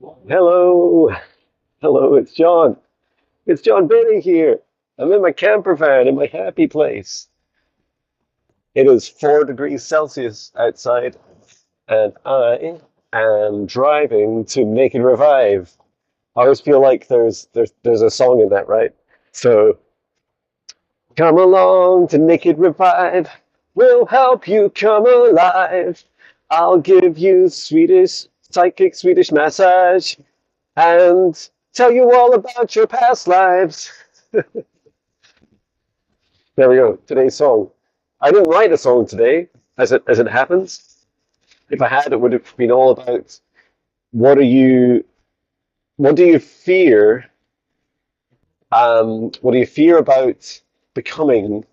Hello, hello, it's John. It's John Binnie here. I'm in my camper van in my happy place. It is 4 degrees Celsius outside, and I am driving to Naked Revive. I always feel like there's a song in that, right? So come along to Naked Revive. We'll help you come alive. I'll give you Swedish psychic Swedish massage and tell you all about your past lives. There we go. Today's song. I didn't write a song today, as it happens. If I had, it would have been all about what are you, what do you fear? What do you fear about becoming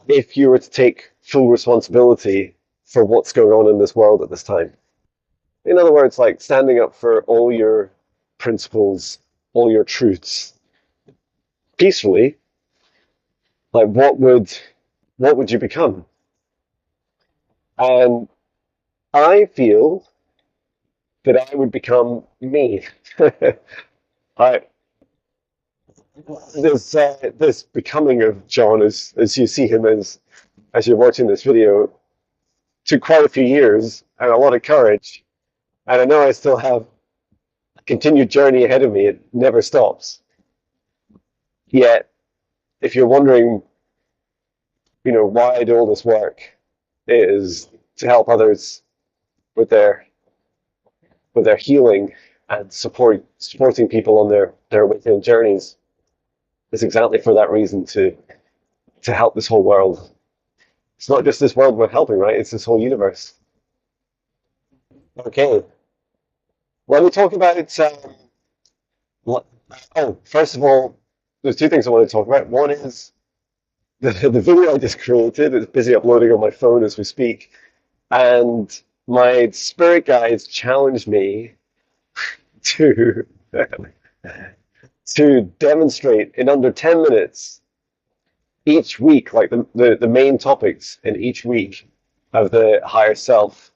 if you were to take full responsibility for what's going on in this world at this time? In other words, like standing up for all your principles, all your truths peacefully. Like what would you become? And I feel that I would become me. I this becoming of John as you see him as you're watching this video took quite a few years and a lot of courage. And I know I still have a continued journey ahead of me. It never stops. Yet, if you're wondering, why I do all this work, it is to help others with their healing and supporting people on their awakening journeys is exactly for that reason to help this whole world. It's not just this world we're helping, right? It's this whole universe. Okay, let me talk about. First of all, there's two things I want to talk about. One is the video I just created. It's busy uploading on my phone as we speak, and my spirit guides challenged me to to demonstrate in under 10 minutes each week, like the main topics in each week of the higher self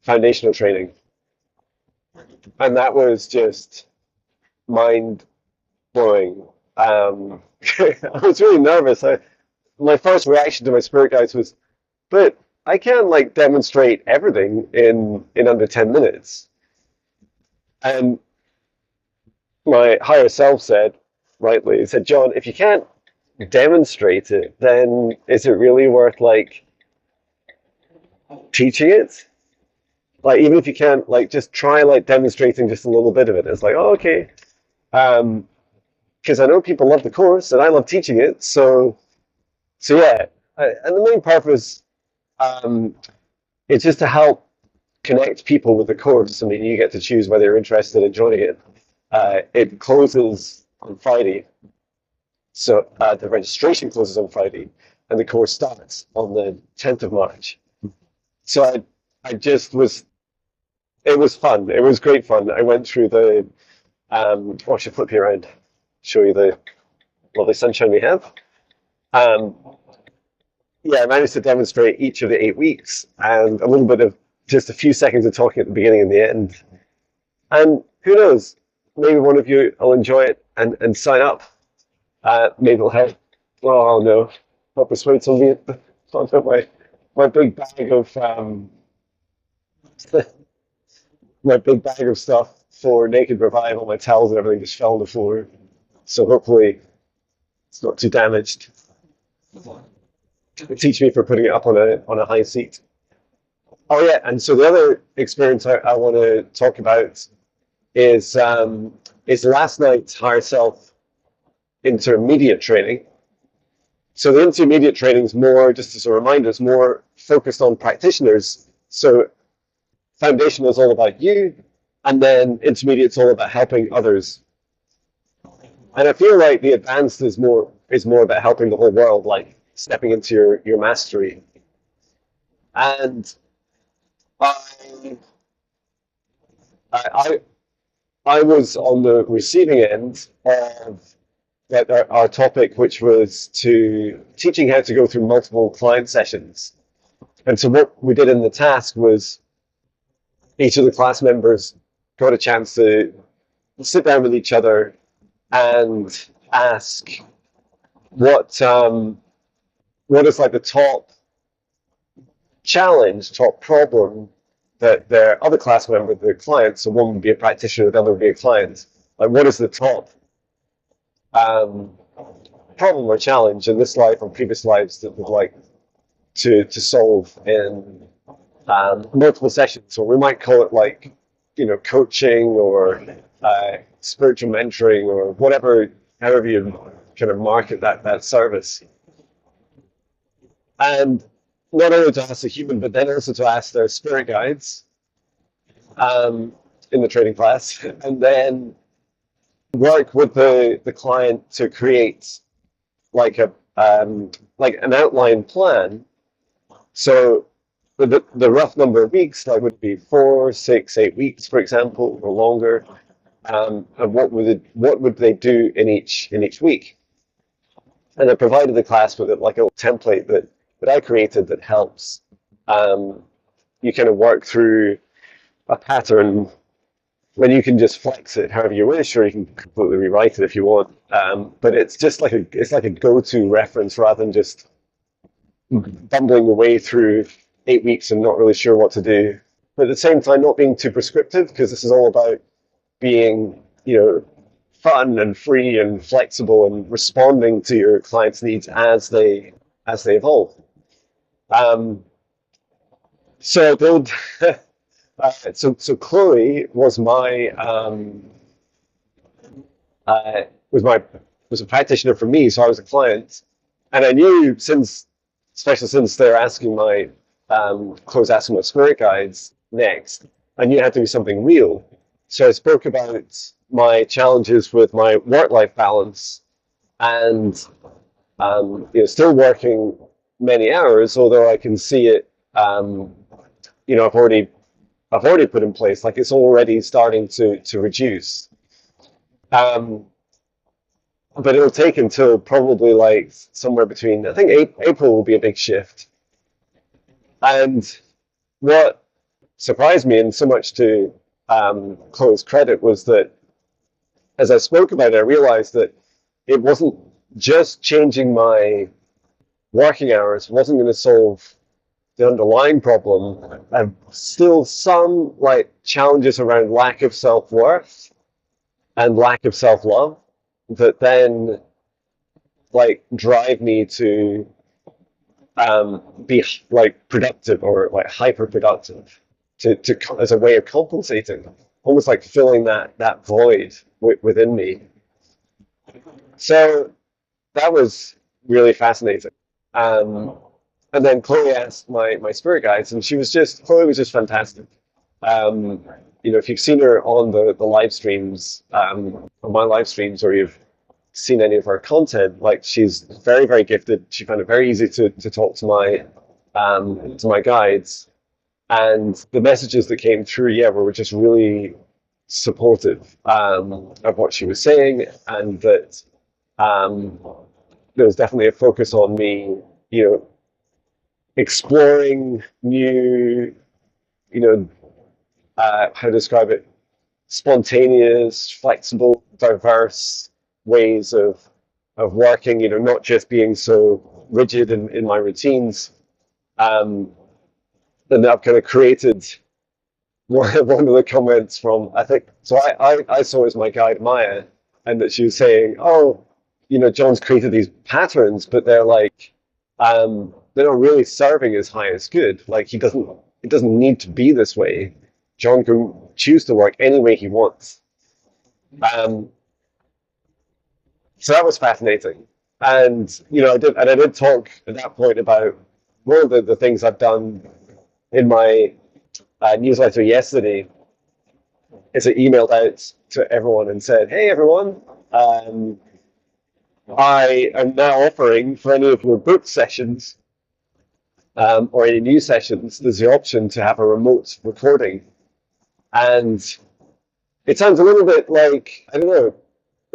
foundational training. And that was just mind blowing. I was really nervous. My first reaction to my spirit guides was, but I can't like demonstrate everything in under 10 minutes. And my higher self said, rightly, he said, John, if you can't demonstrate it, then is it really worth like teaching it? Like even if you can't like just try like demonstrating just a little bit of it. It's like, oh, okay. Because I know people love the course and I love teaching it. So yeah. And the main purpose um, is just to help connect people with the course. I mean, you get to choose whether you're interested in joining it. It closes on Friday. So the registration closes on Friday and the course starts on the 10th of March. So I just was, it was fun. It was great fun. I went through I should flip you around, show you the lovely sunshine we have. Um, yeah, I managed to demonstrate each of the 8 weeks and a little bit of just a few seconds of talking at the beginning and the end. And who knows, maybe one of you will enjoy it and sign up. Maybe it'll help. Oh no, help persuade somebody onto my big bag of my big bag of stuff for Naked Revival. My towels and everything just fell on the floor. So hopefully it's not too damaged. Teach me for putting it up on a high seat. Oh yeah, and so the other experience I want to talk about is last night's higher self intermediate training. So the intermediate training is more, just as a reminder, is more focused on practitioners. So foundation is all about you, and then intermediate is all about helping others. And I feel like the advanced is more about helping the whole world, like stepping into your mastery. And I I I was on the receiving end of that our topic, which was to teaching how to go through multiple client sessions. And so what we did in the task was each of the class members got a chance to sit down with each other and ask what is like the top challenge, top problem that their other class member, the client, so one would be a practitioner, the other would be a client. Like, what is the top um, problem or challenge in this life or previous lives that would like to solve in multiple sessions? So we might call it like, coaching or spiritual mentoring or whatever, however you kind of market that service. And not only to ask a human, but then also to ask their spirit guides um, in the training class, and then work with the client to create like a like an outline plan. So the rough number of weeks, like, would be 4, 6, 8 weeks, for example, or longer. And what would they do in each week? And I provided the class with like a template that I created that helps you kind of work through a pattern when you can just flex it however you wish, or you can completely rewrite it if you want. But it's just like a go-to reference rather than just bumbling away through 8 weeks and not really sure what to do. But at the same time, not being too prescriptive, because this is all about being, fun and free and flexible and responding to your clients' needs as they evolve. Um, so build. So Chloe uh, was my was a practitioner for me. So I was a client, and I knew, especially since they're asking Chloe's asking my spirit guides next, I knew it had to be something real. So I spoke about my challenges with my work-life balance and still working many hours, although I can see it. I've already put in place, like, it's already starting to reduce. Um, but it'll take until probably like somewhere between, I think April will be a big shift. And what surprised me, and so much to Chloe's credit, was that as I spoke about it, I realized that it wasn't just changing my working hours, wasn't going to solve the underlying problem. And still some like challenges around lack of self-worth and lack of self-love that then like drive me to be like productive or like hyper productive to as a way of compensating, almost like filling that void within me. So that was really fascinating. Um, and then Chloe asked my spirit guides, and Chloe was just fantastic. Um, if you've seen her on the live streams, on my live streams, or you've seen any of her content, like, she's very, very gifted. She found it very easy to talk to my guides, and the messages that came through, yeah, were just really supportive of what she was saying, and that um, there was definitely a focus on me, exploring new, how to describe it, spontaneous, flexible, diverse ways of working, not just being so rigid in my routines. Um, and I've kind of created one of the comments from, I think, so I saw it as my guide Maya, and that she was saying, oh, John's created these patterns, but they're not really serving his highest good. Like, it doesn't need to be this way. John can choose to work any way he wants. Um, so that was fascinating. And, I did talk at that point about one of the things I've done in my newsletter yesterday is I emailed out to everyone and said, hey, everyone, I am now offering for any of your booked sessions or any new sessions, there's the option to have a remote recording. And it sounds a little bit like, I don't know,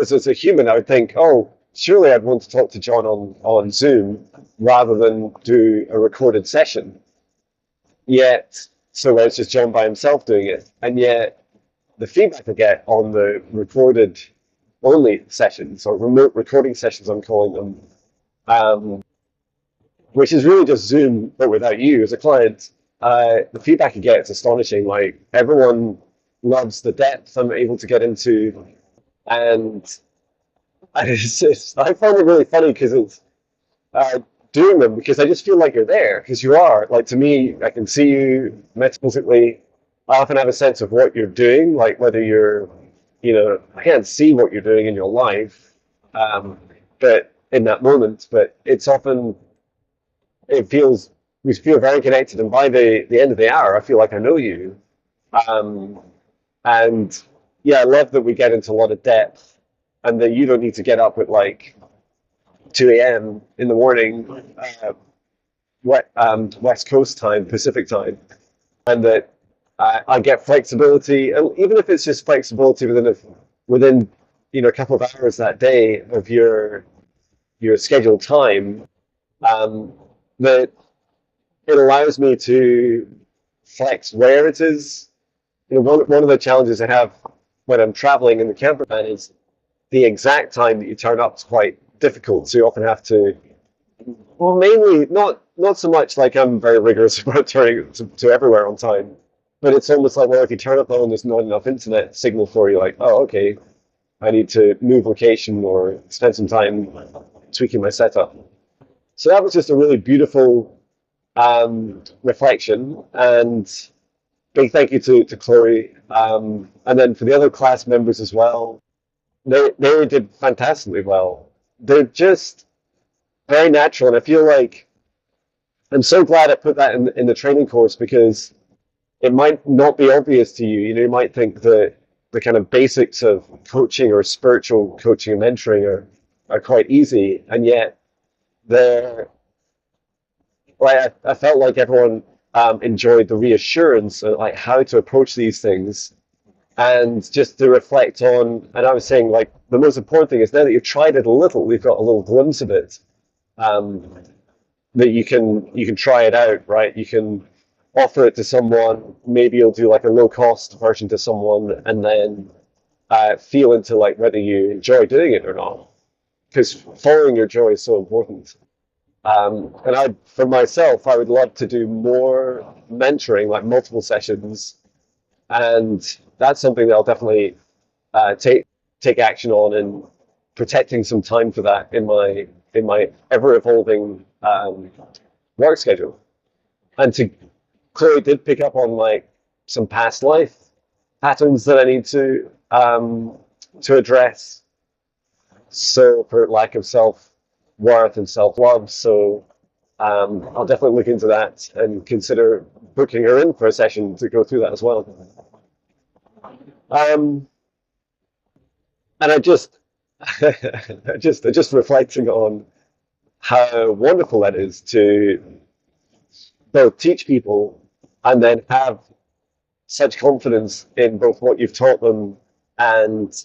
as a human, I would think, oh, surely I'd want to talk to John on Zoom rather than do a recorded session. So it's just John by himself doing it. And yet, the feedback I get on the recorded only sessions or remote recording sessions, I'm calling them, um, which is really just Zoom, but without you as a client. The feedback you get is astonishing. Like everyone loves the depth I'm able to get into, and I find it really funny because it's doing them because I just feel like you're there because you are. Like to me, I can see you metaphysically. I often have a sense of what you're doing, like whether you're, I can't see what you're doing in your life, um, but in that moment, but it's often it feels we feel very connected, and by the end of the hour, I feel like I know you. Um, and yeah, I love that we get into a lot of depth, and that you don't need to get up at like 2 a.m. in the morning, West Coast time, Pacific time, and that I get flexibility, and even if it's just flexibility within a couple of hours that day of your scheduled time, um, that it allows me to flex where it is. One of the challenges I have when I'm traveling in the camper van is the exact time that you turn up is quite difficult. So you often have to, well, mainly not so much like I'm very rigorous about turning to everywhere on time, but it's almost like, well, if you turn up and there's not enough internet signal for you, like, oh, okay, I need to move location or spend some time tweaking my setup. So that was just a really beautiful reflection, and big thank you to Chloe, and then for the other class members as well. They did fantastically well. They're just very natural, and I feel like I'm so glad I put that in the training course because it might not be obvious to you. You might think that the kind of basics of coaching or spiritual coaching and mentoring are quite easy, and yet they're like I felt like everyone enjoyed the reassurance of like how to approach these things and just to reflect on. And I was saying like the most important thing is now that you've tried it a little, we've got a little glimpse of it. Um, that you can try it out, right? You can offer it to someone. Maybe you'll do like a low cost version to someone, and then feel into like whether you enjoy doing it or not. Because following your joy is so important. And for myself, I would love to do more mentoring, like multiple sessions, and that's something that I'll definitely take action on, and protecting some time for that in my ever evolving work schedule. And Chloe did pick up on like some past life patterns that I need to address. So for lack of self worth and self love, so I'll definitely look into that and consider booking her in for a session to go through that as well. Um, and I just, just reflecting on how wonderful that is to both teach people and then have such confidence in both what you've taught them and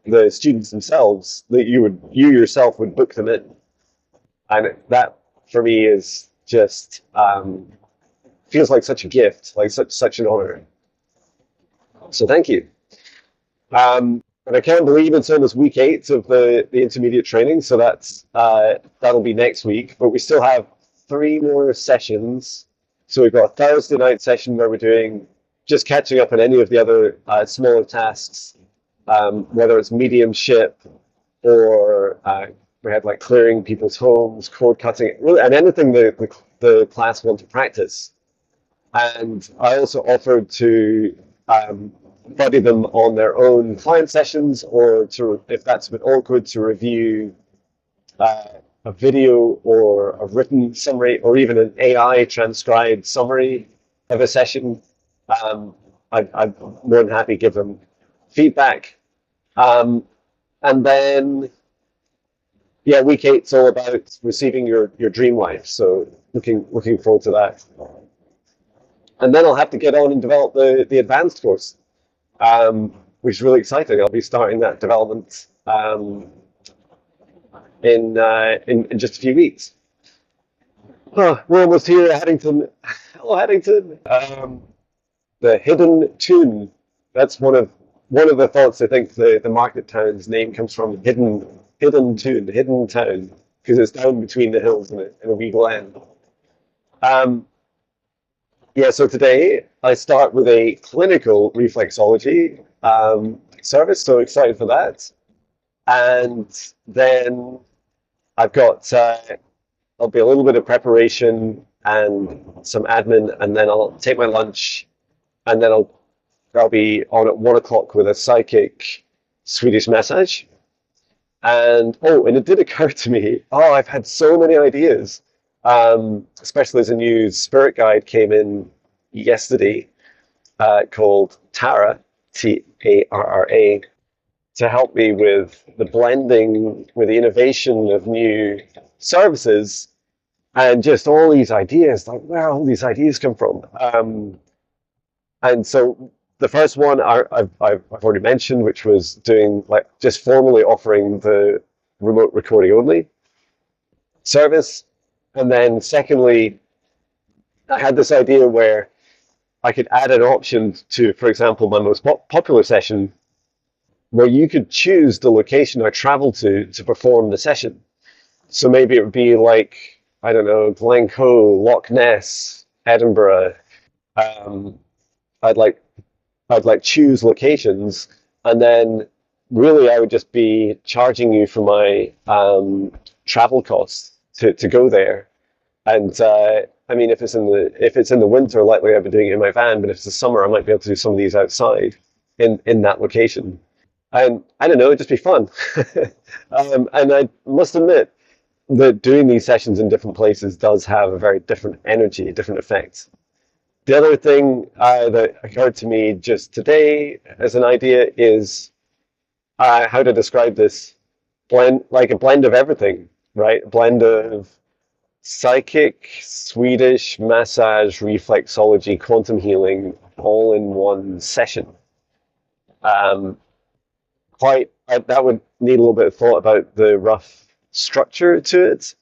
the students themselves that you yourself would book them in. And that for me is just feels like such a gift, like such an honor. So thank you. And I can't believe it's almost week 8 of the intermediate training, so that'll be next week. But we still have 3 more sessions. So we've got a Thursday night session where we're doing just catching up on any of the other smaller tasks, whether it's mediumship or we had like clearing people's homes, cord cutting, really, and anything the class want to practice. And I also offered to buddy them on their own client sessions, or to, if that's a bit awkward, to review a video or a written summary, or even an AI transcribed summary of a session. I'm more than happy to give them feedback. And then, yeah, week 8's all about receiving your dream life. So looking forward to that. And then I'll have to get on and develop the advanced course, which is really exciting. I'll be starting that development in just a few weeks. Oh, we're almost here, Haddington. Hello, Haddington. The hidden tune that's one of the thoughts I think the market town's name comes from. Hidden town, because it's down between the hills in a wee glen. Um, yeah, so today I start with a clinical reflexology service, so excited for that. And then I've got I'll be a little bit of preparation and some admin, and then I'll take my lunch, and then I'll be on at 1 o'clock with a psychic Swedish massage. And it did occur to me, I've had so many ideas, especially as a new spirit guide came in yesterday called Tara, Tarra, to help me with the blending, with the innovation of new services, and just all these ideas, like where all these ideas come from. And so the first one I've already mentioned, which was doing like just formally offering the remote recording only service. And then secondly, I had this idea where I could add an option to, for example, my most popular session, where you could choose the location I travel to perform the session. So maybe it would be like, I don't know, Glencoe, Loch Ness, Edinburgh. Um, I'd like I'd like choose locations, and then really I would just be charging you for my travel costs to go there. And I mean, if it's in the winter, likely I'd be doing it in my van. But if it's the summer, I might be able to do some of these outside in that location. And I don't know, it'd just be fun. And I must admit that doing these sessions in different places does have a very different energy, different effects. The other thing that occurred to me just today as an idea is how to describe this blend, like a blend of everything, right? A blend of psychic, Swedish, massage, reflexology, quantum healing, all in one session. Um, that would need a little bit of thought about the rough structure to it.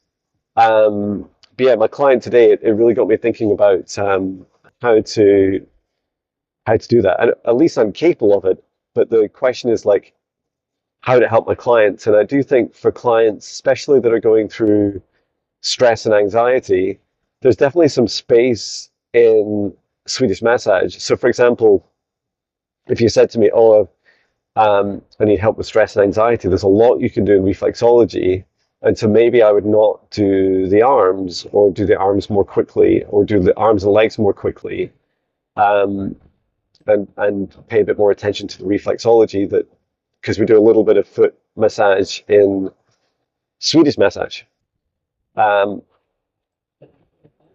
But yeah, my client today, it really got me thinking about how to how to do that. And at least I'm capable of it. But the question is like how to help my clients. And I do think for clients, especially that are going through stress and anxiety, there's definitely some space in Swedish massage. So, for example, if you said to me, I need help with stress and anxiety, there's a lot you can do in reflexology. And so maybe I would not do the arms, or do the arms more quickly, or do the arms and legs more quickly, um, and pay a bit more attention to the reflexology, that because we do a little bit of foot massage in Swedish massage. Um,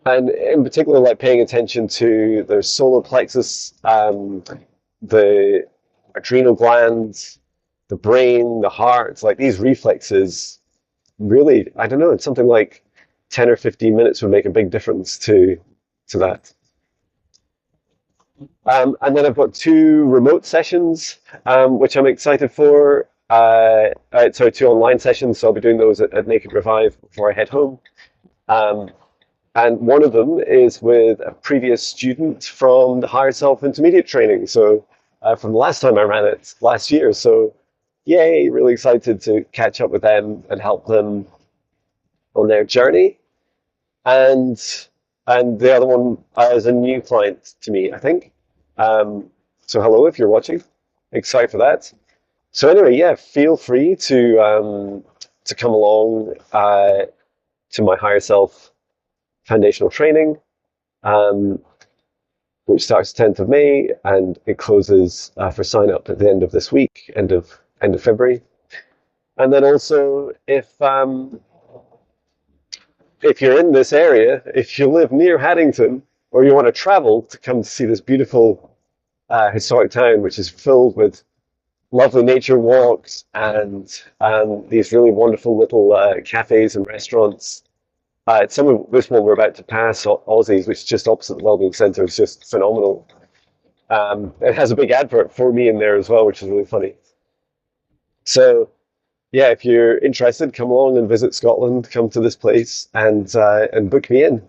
and in particular, like paying attention to the solar plexus, the adrenal glands, the brain, the heart, like these reflexes really, I don't know, it's something like 10 or 15 minutes would make a big difference to that. And then I've got two remote sessions, which I'm excited for. Sorry, two online sessions. So I'll be doing those at Naked Revive before I head home. Um, and one of them is with a previous student from the Higher Self Intermediate training. So from the last time I ran it last year. So yay, really excited to catch up with them and help them on their journey. And the other one is a new client to me, I think. So hello if you're watching. Excited for that. So anyway, yeah, feel free to come along to my Higher Self foundational training, um, which starts 10th of May and it closes for sign up at the end of this week, end of February. And then also, if you're in this area, if you live near Haddington, or you want to travel to come to see this beautiful historic town, which is filled with lovely nature walks and these really wonderful little cafes and restaurants. Some of this one we're about to pass, Aussies, which is just opposite the Wellbeing Centre, is just phenomenal. It has a big advert for me in there as well, which is really funny. So, yeah, if you're interested, come along and visit Scotland, come to this place and book me in.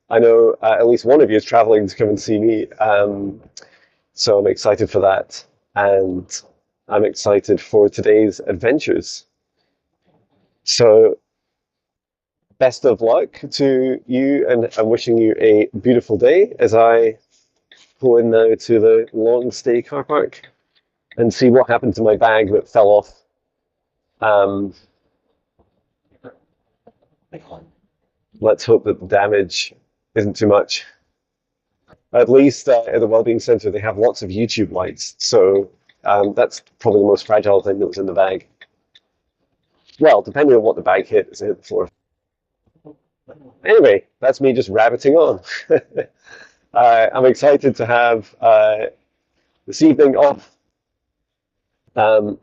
I know at least one of you is traveling to come and see me, so I'm excited for that. and I'm excited for today's adventures. So, best of luck to you, and I'm wishing you a beautiful day as I pull in now to the long stay car park and see what happened to my bag that fell off. Um, let's hope that the damage isn't too much. At least at the Wellbeing Center, they have lots of YouTube lights, so that's probably the most fragile thing that was in the bag. Well, depending on what the bag hit, it's hit the floor. Anyway, that's me just rabbiting on. I'm excited to have this evening off, and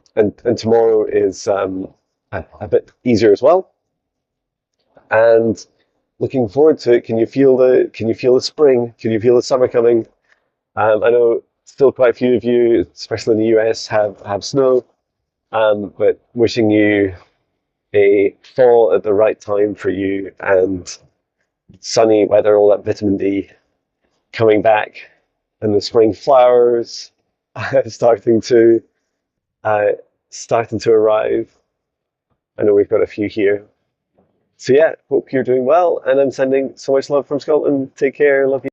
tomorrow is a bit easier as well. And looking forward to it. Can you feel the spring? Can you feel the summer coming? I know still quite a few of you, especially in the US, have snow. But wishing you a fall at the right time for you and sunny weather, all that vitamin D coming back, and the spring flowers starting to uh, starting to arrive. I know we've got a few here. So yeah, hope you're doing well, and I'm sending so much love from Scotland. Take care, love you.